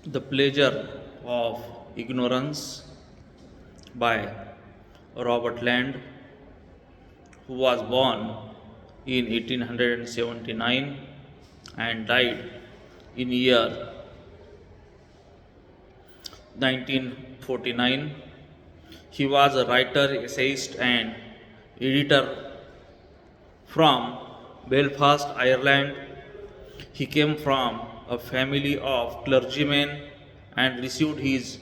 The Pleasure of Ignorance by Robert Land, who was born in 1879 and died in year 1949. He was a writer, essayist, and editor from Belfast, Ireland. He came from a family of clergymen and received his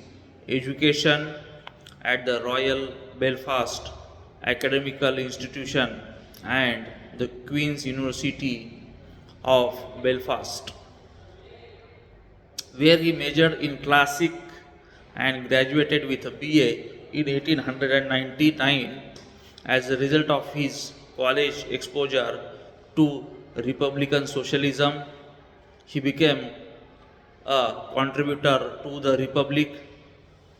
education at the Royal Belfast Academical Institution and the Queen's University of Belfast, where he majored in classic and graduated with a BA in 1899. As a result of his college exposure to Republican socialism, he became a contributor to the Republic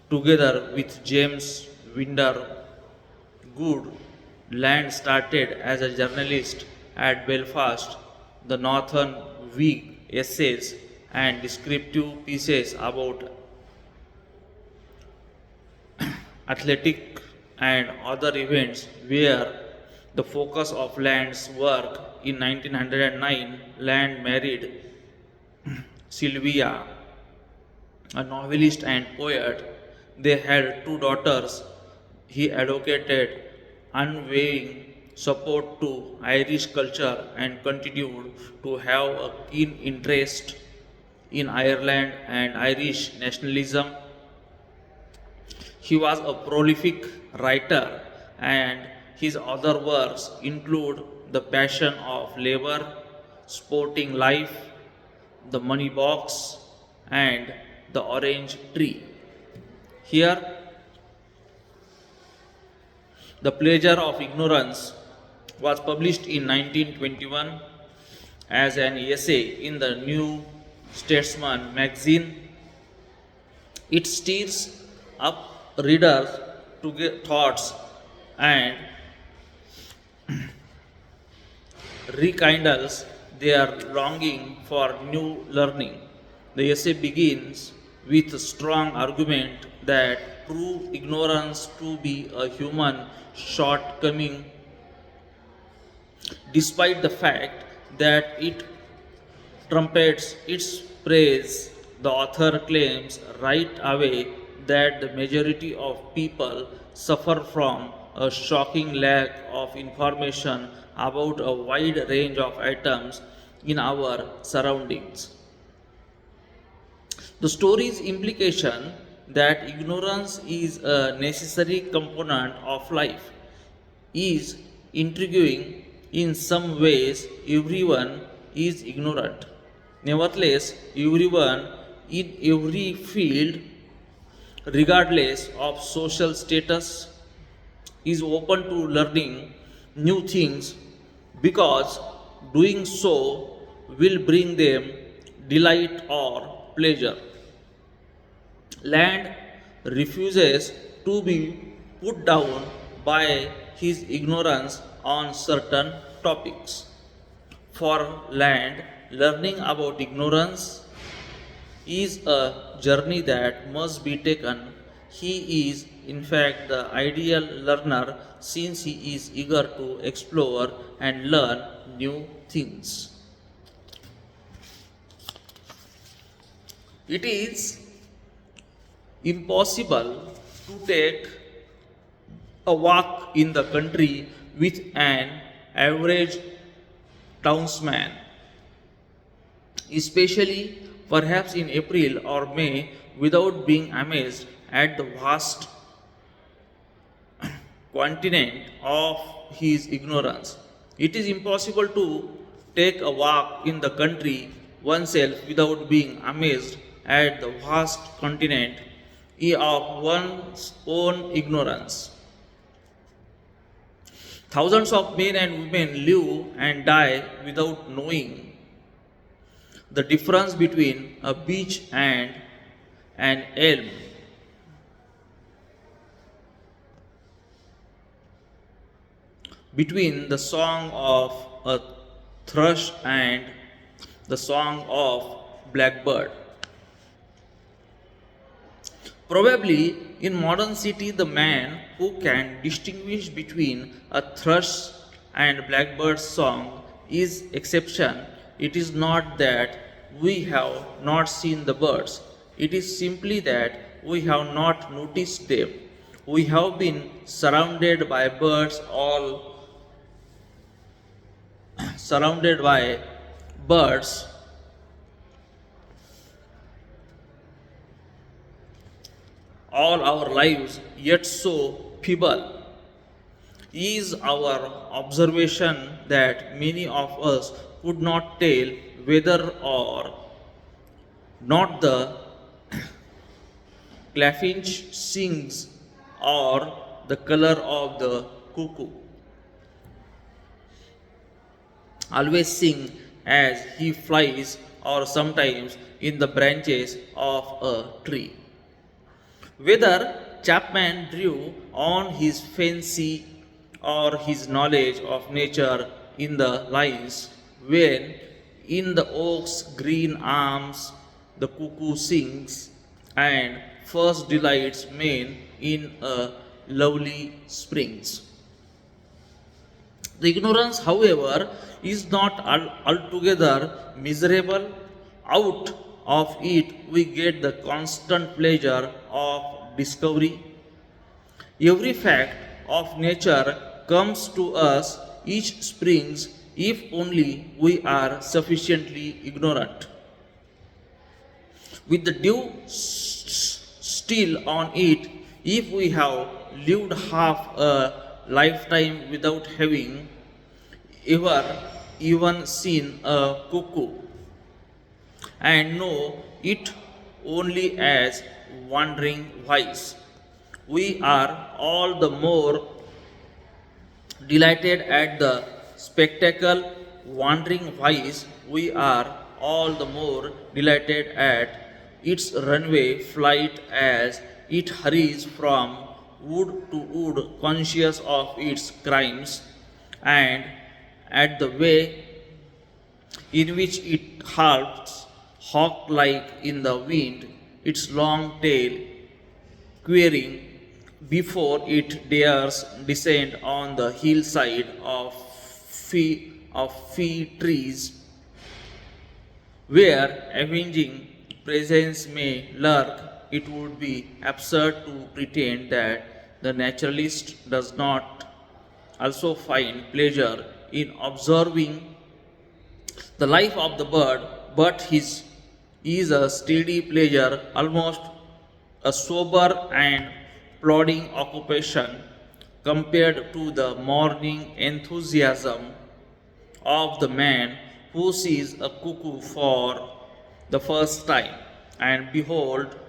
together with James Winder Good. Land started as a journalist at Belfast. The Northern Whig essays and descriptive pieces about athletic and other events were the focus of Land's work. In 1909, Land married Sylvia, a novelist and poet. They had two daughters. He advocated unwavering support to Irish culture and continued to have a keen interest in Ireland and Irish nationalism. He was a prolific writer, and his other works include The Passion of Labor, Sporting Life, The Money Box, and The Orange Tree. Here, The Pleasure of Ignorance was published in 1921 as an essay in the New Statesman magazine. It stirs up readers to get thoughts and rekindles their longing for new learning. The essay begins with a strong argument that prove ignorance to be a human shortcoming, despite the fact that it trumpets its praise. The author claims right away that the majority of people suffer from a shocking lack of information about a wide range of items in our surroundings. The story's implication that ignorance is a necessary component of life is intriguing. In some ways, everyone is ignorant. Nevertheless, everyone in every field, regardless of social status, is open to learning new things because doing so will bring them delight or pleasure. Land refuses to be put down by his ignorance on certain topics. For Land, learning about ignorance is a journey that must be taken. He is, in fact, the ideal learner since he is eager to explore and learn new things. It is impossible to take a walk in the country with an average townsman, especially perhaps in April or May, without being amazed at the vast continent of his ignorance. It is impossible to take a walk in the country oneself without being amazed at the vast continent of one's own ignorance. Thousands of men and women live and die without knowing the difference between a beech and an elm, between the song of a thrush and the song of blackbird. Probably in modern city, the man who can distinguish between a thrush and blackbird song is exception. It is not that we have not seen the birds. It is simply that we have not noticed them. We have been surrounded by birds surrounded by birds all our lives, yet so feeble is our observation that many of us could not tell whether or not the clafinch sings or the color of the cuckoo always sing as he flies or sometimes in the branches of a tree. Whether Chapman drew on his fancy or his knowledge of nature in the lines when in the oak's green arms the cuckoo sings and first delights men in a lovely springs. The ignorance, however, is not altogether miserable. Out of it, we get the constant pleasure of discovery. Every fact of nature comes to us each springs if only we are sufficiently ignorant. With the dew still on it, if we have lived half a lifetime without having ever even seen a cuckoo and know it only as wandering wise, we are all the more delighted at the spectacle wandering wise, we are all the more delighted at its runway flight as it hurries from wood to wood, conscious of its crimes, and at the way in which it halts, hawk like in the wind, its long tail queering before it dares descend on the hillside of fee trees, where avenging presence may lurk. It would be absurd to pretend that the naturalist does not also find pleasure in observing the life of the bird, but his is a steady pleasure, almost a sober and plodding occupation compared to the morning enthusiasm of the man who sees a cuckoo for the first time, and behold,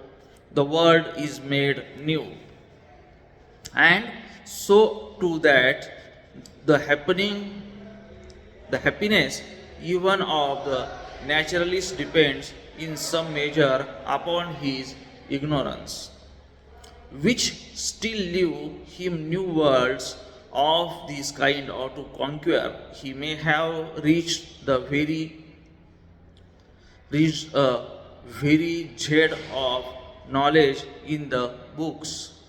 the world is made new. And so to that the happening the happiness even of the naturalist depends in some measure upon his ignorance, which still leave him new worlds of this kind or to conquer. He may have reached a very jade of knowledge in the books,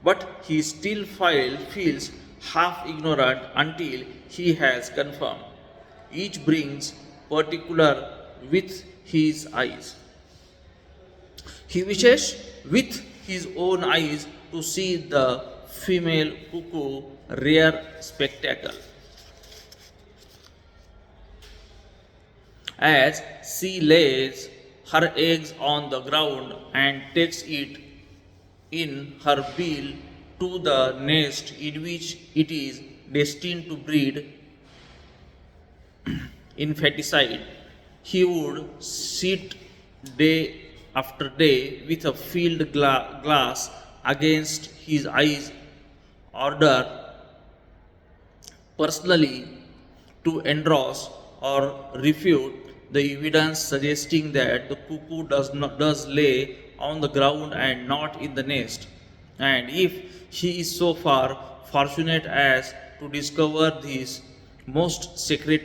but he still feels half ignorant until he has confirmed. Each brings particular with his eyes. He wishes with his own eyes to see the female cuckoo rare spectacle. As she lays her eggs on the ground and takes it in her bill to the nest in which it is destined to breed infanticide, he would sit day after day with a field glass against his eyes, order personally to endorse or refute the evidence suggesting that the cuckoo does lay on the ground and not in the nest. And if he is so far fortunate as to discover this most secret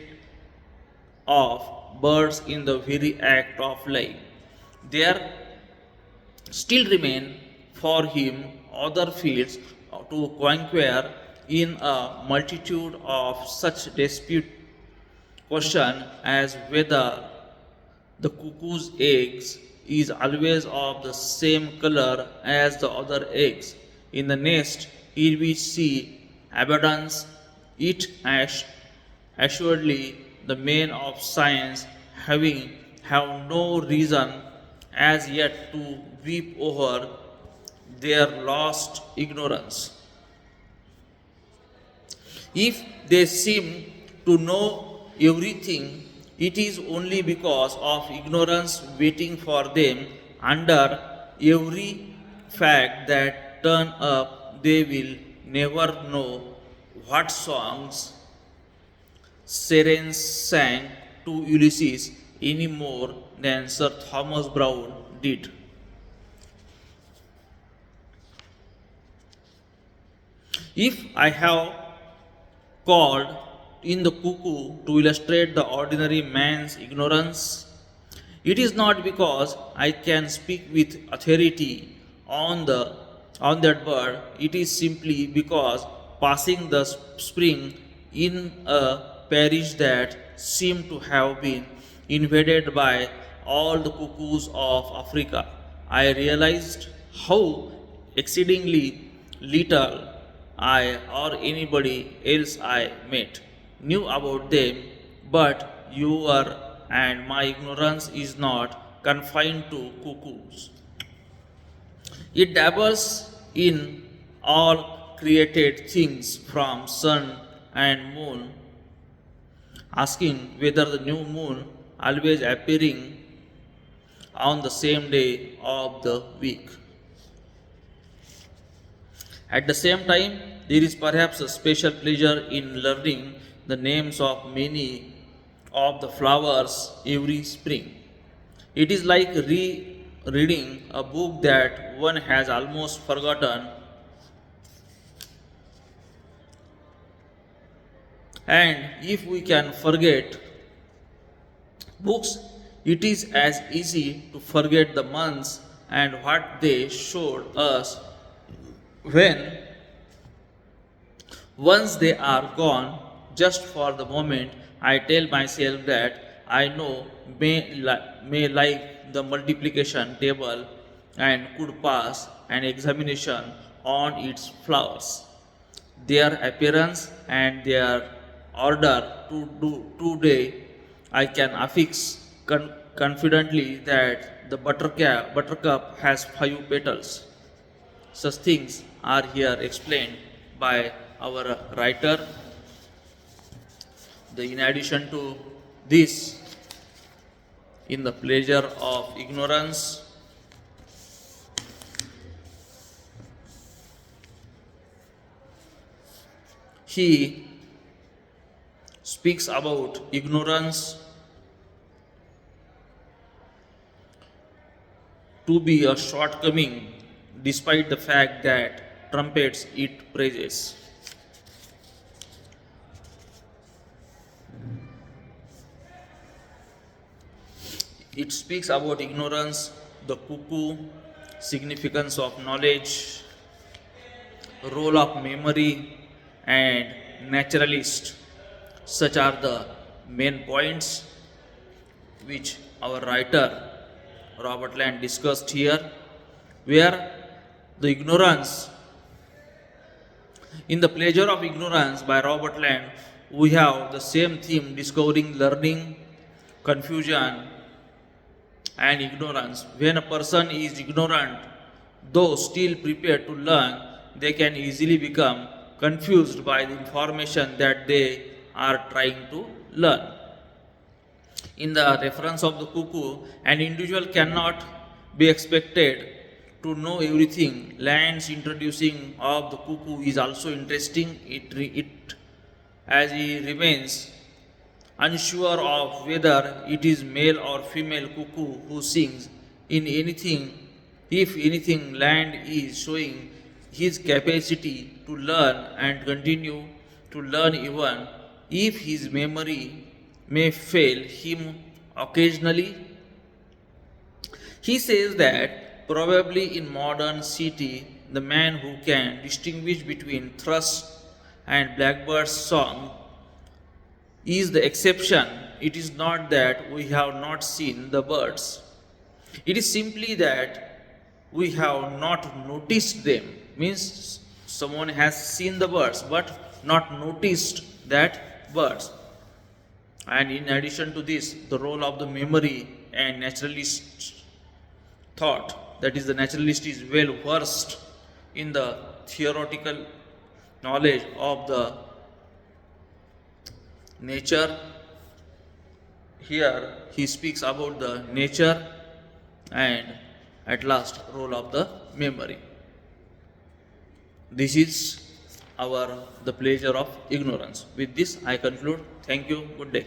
of birds in the very act of laying, there still remain for him other fields to conquer in a multitude of such dispute question as whether the cuckoo's eggs is always of the same color as the other eggs in the nest in which see abundance it as assuredly the men of science having have no reason as yet to weep over their lost ignorance. If they seem to know everything, it is only because of ignorance waiting for them under every fact that turn up. They will never know what songs Sirens sang to Ulysses any more than Sir Thomas Browne did. If I have called in the cuckoo to illustrate the ordinary man's ignorance, it is not because I can speak with authority on that bird. It is simply because passing the spring in a parish that seemed to have been invaded by all the cuckoos of Africa, I realized how exceedingly little I or anybody else I met knew about them, but your and my ignorance is not confined to cuckoos. It dabbles in all created things from sun and moon, asking whether the new moon always appearing on the same day of the week. At the same time, there is perhaps a special pleasure in learning the names of many of the flowers every spring. It is like reading a book that one has almost forgotten, and if we can forget books, it is as easy to forget the months and what they showed us when once they are gone, just for the moment, I tell myself that I know may like the multiplication table and could pass an examination on its flowers, their appearance and their order to do today. I can affix confidently that the buttercup has 5 petals. Such things are here explained by our writer. In addition to this, in the pleasure of ignorance, he speaks about ignorance to be a shortcoming despite the fact that trumpets it praises. It speaks about ignorance, the cuckoo, significance of knowledge, role of memory, and naturalist. Such are the main points which our writer Robert Land discussed here, where the ignorance, in the pleasure of ignorance by Robert Land, we have the same theme discovering learning, confusion, and ignorance. When a person is ignorant, though still prepared to learn, they can easily become confused by the information that they are trying to learn. In the reference of the cuckoo, an individual cannot be expected to know everything. Land's introducing of the cuckoo is also interesting. It as he remains unsure of whether it is male or female cuckoo who sings in anything. If anything, Land is showing his capacity to learn and continue to learn even if his memory may fail him occasionally. He says that probably in modern city, the man who can distinguish between thrush and blackbird's song is the exception. It is not that we have not seen the birds. It is simply that we have not noticed them. Means someone has seen the birds but not noticed that birds. And in addition to this, the role of the memory and naturalist thought, that is, the naturalist is well versed in the theoretical knowledge of the nature. Here he speaks about the nature and at last role of the memory. This is our the pleasure of ignorance. With this I conclude. Thank you. Good day.